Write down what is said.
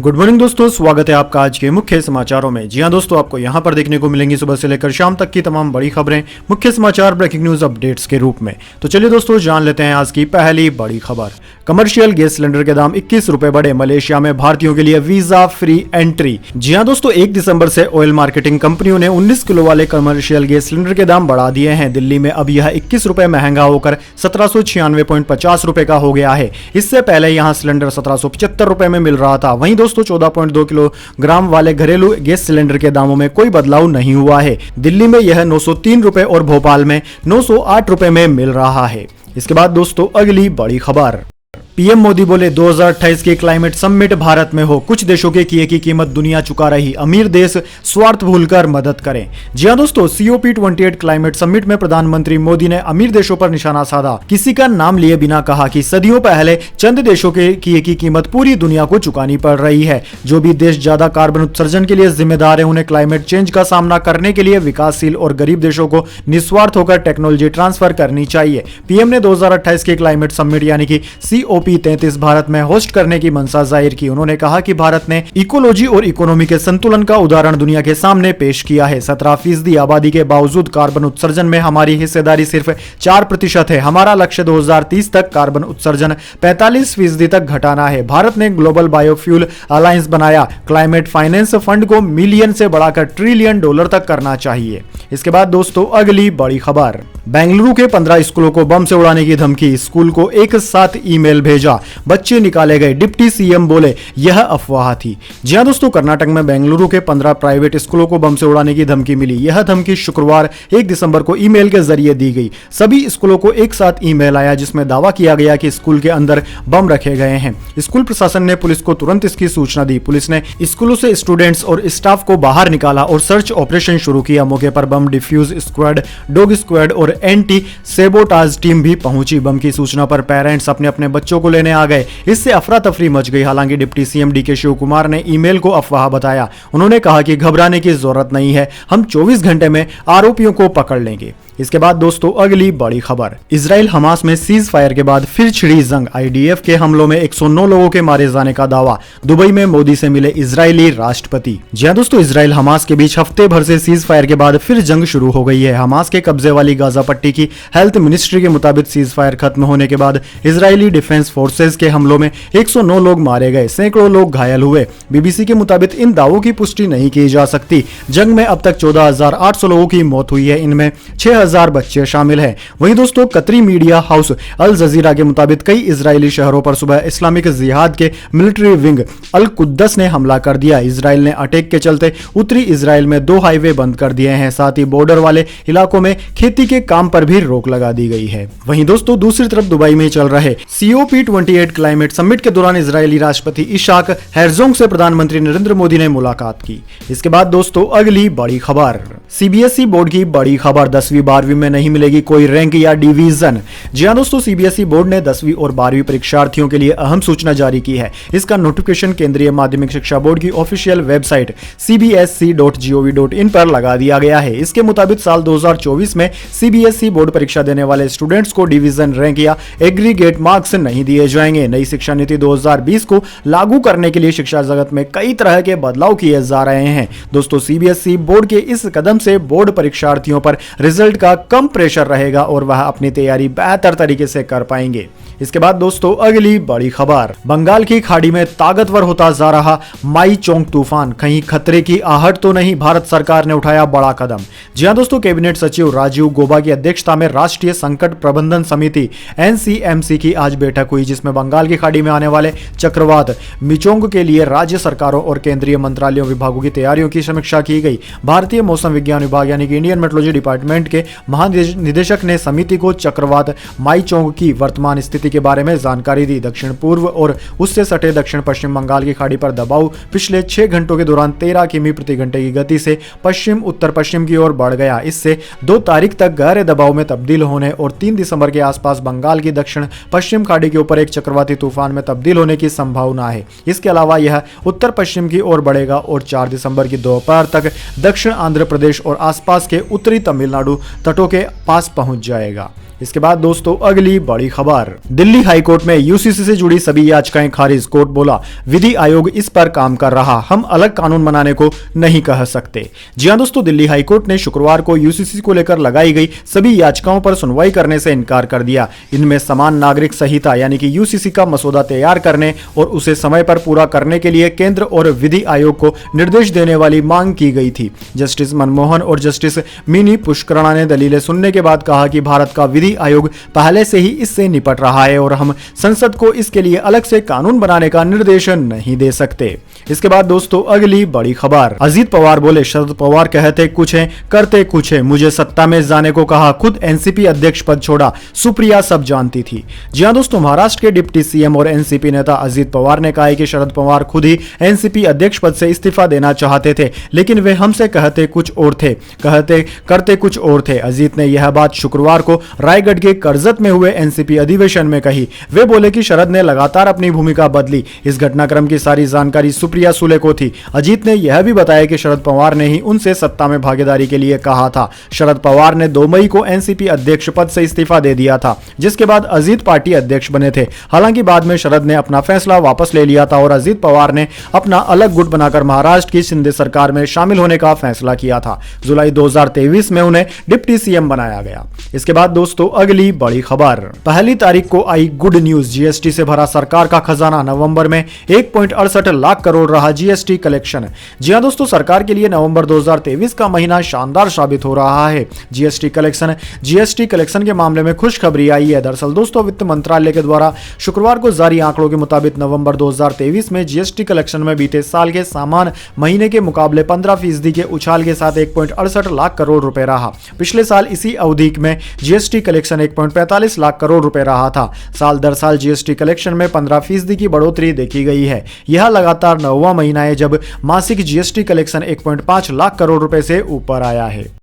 Good morning दोस्तों, स्वागत है आपका आज के मुख्य समाचारों में। जी हां दोस्तों, आपको यहां पर देखने को मिलेंगी सुबह से लेकर शाम तक की तमाम बड़ी खबरें मुख्य समाचार ब्रेकिंग न्यूज अपडेट्स के रूप में। तो चलिए दोस्तों, जान लेते हैं आज की पहली बड़ी खबर। कमर्शियल गैस सिलेंडर के दाम 21 रुपए बढ़े, मलेशिया में भारतीयों के लिए वीजा फ्री एंट्री। जी हां दोस्तों, 1 दिसंबर से ऑयल मार्केटिंग कंपनियों ने 19 किलो वाले कमर्शियल गैस सिलेंडर के दाम बढ़ा दिए हैं। दिल्ली में अब यह 21 रुपए महंगा होकर 1796.50 रुपए का हो गया है। इससे पहले यहां सिलेंडर 1775 रुपए में मिल रहा था। वहीं दोस्तों 14.2 किलोग्राम वाले घरेलू गैस सिलेंडर के दामों में कोई बदलाव नहीं हुआ है। दिल्ली में यह 903 रुपए और भोपाल में 908 रुपए में मिल रहा है। इसके बाद दोस्तों अगली बड़ी खबर। पीएम मोदी बोले 2028 की क्लाइमेट समिट भारत में हो, कुछ देशों के किए की कीमत दुनिया चुका रही, अमीर देश स्वार्थ भूलकर मदद करें। जी हां दोस्तों, COP28 क्लाइमेट समिट में प्रधानमंत्री मोदी ने अमीर देशों पर निशाना साधा। किसी का नाम लिए बिना कहा कि सदियों पहले चंद देशों के किए की कीमत पूरी दुनिया को चुकानी पड़ रही है। जो भी देश ज्यादा कार्बन उत्सर्जन के लिए जिम्मेदार है, उन्हें क्लाइमेट चेंज का सामना करने के लिए विकासशील और गरीब देशों को निस्वार्थ होकर टेक्नोलॉजी ट्रांसफर करनी चाहिए। पीएम ने 2028 की क्लाइमेट समिट यानी कि COP33 भारत में होस्ट करने की मंशा जाहिर की। उन्होंने कहा कि भारत ने इकोलॉजी और इकोनॉमी के संतुलन का उदाहरण दुनिया के सामने पेश किया है। 17% आबादी के बावजूद कार्बन उत्सर्जन में हमारी हिस्सेदारी सिर्फ 4% है। हमारा लक्ष्य 2030 तक कार्बन उत्सर्जन 45% तक घटाना है। भारत ने ग्लोबल बायोफ्यूल अलायंस बनाया। क्लाइमेट फाइनेंस फंड को मिलियन से बढ़ाकर $1 ट्रिलियन तक करना चाहिए। इसके बाद दोस्तों अगली बड़ी खबर। बेंगलुरु के 15 स्कूलों को बम से उड़ाने की धमकी, स्कूल को एक साथ ईमेल भेजा, बच्चे निकाले गए। डिप्टी सीएम बोले यह अफवाह थी। जी हां दोस्तों, कर्नाटक में बेंगलुरु के 15 प्राइवेट स्कूलों को बम से उड़ाने की धमकी मिली। यह धमकी शुक्रवार 1 दिसंबर को ईमेल के जरिए दी गई। सभी स्कूलों को एक साथ ईमेल आया जिसमें दावा किया गया कि स्कूल के अंदर बम रखे गए हैं। स्कूल प्रशासन ने पुलिस को तुरंत इसकी सूचना दी। पुलिस ने स्कूलों से स्टूडेंट्स और स्टाफ को बाहर निकाला और सर्च ऑपरेशन शुरू किया। मौके पर बम डिफ्यूज स्क्वाड, डॉग स्क्वाड और एंटी सेबोटाज टीम भी पहुंची। बम की सूचना पर पेरेंट्स अपने अपने बच्चों को लेने आ गए। इससे अफरा तफरी मच गई। हालांकि deputy CM DK Shiv Kumar ने ईमेल को अफवाह बताया। उन्होंने कहा कि घबराने की जरूरत नहीं है, हम 24 घंटे में आरोपियों को पकड़ लेंगे। इसके बाद दोस्तों अगली बड़ी खबर। इजराइल हमास में सीज फायर के बाद फिर छिड़ी जंग। IDF के हमलों में 109 लोगों के मारे जाने का दावा। दुबई में मोदी से मिले इजरायली राष्ट्रपति। जी हां दोस्तों, इजराइल हमास के बीच हफ्ते भर से सीज फायर के बाद फिर जंग शुरू हो गई है। हमास के कब्जे वाली गाजा पट्टी की हेल्थ मिनिस्ट्री के मुताबिक सीज फायर खत्म होने के बाद इजरायली डिफेंस फोर्सेज के हमलों में 109 लोग मारे गए, सैकड़ों लोग घायल हुए। BBC के मुताबिक इन दावों की पुष्टि नहीं की जा सकती। जंग में अब तक 14,800 लोगों की मौत हुई है, इनमें 6,000 बच्चे शामिल हैं। वहीं दोस्तों कतरी मीडिया हाउस अल जजीरा के मुताबिक कई इजरायली शहरों पर सुबह इस्लामिक जिहाद के मिलिट्री विंग अल कुद्दस ने हमला कर दिया। इजराइल ने अटैक के चलते उत्तरी इजराइल में 2 हाईवे बंद कर दिए हैं। साथ ही बॉर्डर वाले इलाकों में खेती के काम पर भी रोक लगा दी गई है। वहीं दोस्तों दूसरी तरफ दुबई में चल रहे COP28 क्लाइमेट समिट के दौरान इजरायली राष्ट्रपति इशाक हेरजोग से प्रधानमंत्री नरेंद्र मोदी ने मुलाकात की। इसके बाद दोस्तों अगली बड़ी खबर। CBSE बोर्ड की बड़ी खबर, 10वीं 12वीं में नहीं मिलेगी कोई रैंक या डिवीजन। जी हां दोस्तों, CBSE बोर्ड ने 10वीं और 12वीं परीक्षार्थियों के लिए अहम सूचना जारी की है। इसका नोटिफिकेशन केंद्रीय माध्यमिक शिक्षा बोर्ड की ऑफिशियल वेबसाइट cbsc.gov.in पर लगा दिया गया है। इसके मुताबिक साल 2024 में CBSE बोर्ड परीक्षा देने वाले स्टूडेंट्स को डिवीजन रैंक या एग्रीगेट मार्क्स नहीं दिए जाएंगे। नई शिक्षा नीति 2020 को लागू करने के लिए शिक्षा जगत में कई तरह के बदलाव किए जा रहे हैं। दोस्तों CBSE बोर्ड के इस कदम से बोर्ड परीक्षार्थियों पर रिजल्ट का कम प्रेशर रहेगा और वह अपनी तैयारी बेहतर तरीके से कर पाएंगे। इसके बाद दोस्तों अगली बड़ी खबर। बंगाल की खाड़ी में ताकतवर होता जा रहा माईचोंग तूफान, कहीं खतरे की आहट तो नहीं, भारत सरकार ने उठाया बड़ा कदम। जी हां दोस्तों, कैबिनेट सचिव राजीव गौबा की अध्यक्षता में राष्ट्रीय संकट प्रबंधन समिति NCMC की आज बैठक हुई, जिसमें बंगाल की खाड़ी में आने वाले चक्रवात मिचोंग के लिए राज्य सरकारों और केंद्रीय मंत्रालयों विभागों की तैयारियों की समीक्षा की गई। भारतीय मौसम विज्ञान विभाग यानी कि इंडियन मेट्रोलॉजी डिपार्टमेंट के महानिदेशक ने समिति को चक्रवात माईचोंग की वर्तमान स्थिति के बारे में जानकारी दी। दक्षिण पूर्व और उससे सटे दक्षिण पश्चिम बंगाल की खाड़ी पर दबाव पिछले 6 घंटों के दौरान 13 किमी प्रति घंटे की गति से पश्चिम उत्तर पश्चिम की ओर बढ़ गया। इससे 2 तारीख तक गहरे दबाव में तब्दील होने और 3 दिसंबर के आसपास बंगाल की दक्षिण पश्चिम खाड़ी के ऊपर एक चक्रवाती तूफान में तब्दील होने की संभावना है। इसके अलावा यह उत्तर पश्चिम की ओर बढ़ेगा और 4 दिसंबर की दोपहर तक दक्षिण आंध्र प्रदेश और आसपास के उत्तरी तमिलनाडु तटों के पास पहुंच जाएगा। इसके बाद दोस्तों अगली बड़ी खबर, दिल्ली हाईकोर्ट में यूसीसी से जुड़ी सभी याचिकाएं खारिज। कोर्ट बोला विधि आयोग इस पर काम कर रहा, हम अलग कानून बनाने को नहीं कह सकते। जी हां दोस्तों, दिल्ली हाईकोर्ट ने शुक्रवार को यूसीसी को लेकर लगाई गई सभी याचिकाओं पर सुनवाई करने से इनकार कर दिया। इनमें समान नागरिक संहिता यानी कि यूसीसी का मसौदा तैयार करने और उसे समय पर पूरा करने के लिए केंद्र और विधि आयोग को निर्देश देने वाली मांग की गई थी। जस्टिस मनमोहन और जस्टिस मिनी पुष्करणा ने दलीलें सुनने के बाद कहा कि भारत का विधि आयोग पहले से ही इससे निपट रहा है और हम संसद को इसके लिए अलग से कानून बनाने का निर्देश नहीं दे सकते। इसके बाद दोस्तों अगली बड़ी खबर, अजीत पवार बोले शरद पवार कहते कुछ है करते कुछ है, मुझे सत्ता में जाने को कहा, खुद एनसीपी अध्यक्ष पद छोड़ा, सुप्रिया सब जानती थी। जी हां दोस्तों, महाराष्ट्र के डिप्टी सीएम और एनसीपी नेता अजीत पवार ने कहा है कि शरद पवार खुद ही एनसीपी अध्यक्ष पद से इस्तीफा देना चाहते थे, लेकिन वे हमसे कहते कुछ और थे, कहते करते कुछ और थे। अजीत ने यह बात शुक्रवार को रायगढ़ के करजत में हुए एनसीपी अधिवेशन में कही। वे बोले कि शरद ने लगातार अपनी भूमिका बदली। इस घटनाक्रम की सारी जानकारी सुप्रिया सुले को थी। अजीत ने यह भी बताया कि शरद पवार ने ही उनसे सत्ता में भागीदारी के लिए कहा था। शरद पवार ने 2 मई को एनसीपी अध्यक्ष पद से इस्तीफा दे दिया था, जिसके बाद अजीत पार्टी अध्यक्ष बने थे। हालांकि बाद में शरद ने अपना फैसला वापस ले लिया था और अजीत पवार ने अपना अलग गुट बनाकर महाराष्ट्र की शिंदे सरकार में शामिल होने का फैसला किया था। जुलाई 2023 में उन्हें डिप्टी सीएम बनाया गया। इसके बाद दोस्तों अगली बड़ी खबर, पहली तारीख को आई गुड न्यूज, जीएसटी से भरा सरकार का खजाना। नवंबर में 1.68 लाख करोड़ रहा जीएसटी कलेक्शन। जी हां दोस्तों, सरकार के लिए नवंबर 2023 का महीना शानदार साबित हो रहा है। जीएसटी कलेक्शन के मामले में खुशखबरी आई है। दरअसल दोस्तों, वित्त मंत्रालय के द्वारा शुक्रवार को जारी आंकड़ों के मुताबिक नवंबर 2023 में जीएसटी कलेक्शन में बीते साल के समान महीने के मुकाबले 15% के उछाल के साथ 1.68 लाख करोड़ रुपए रहा। पिछले साल इसी अवधि में जीएसटी कलेक्शन 1.45 लाख करोड़ रुपए रहा था। साल दर साल जीएसटी कलेक्शन में 15% की बढ़ोतरी देखी गई है। यह लगातार 9वां महीना है जब मासिक जीएसटी कलेक्शन 1.5 लाख करोड़ रुपए से ऊपर आया है।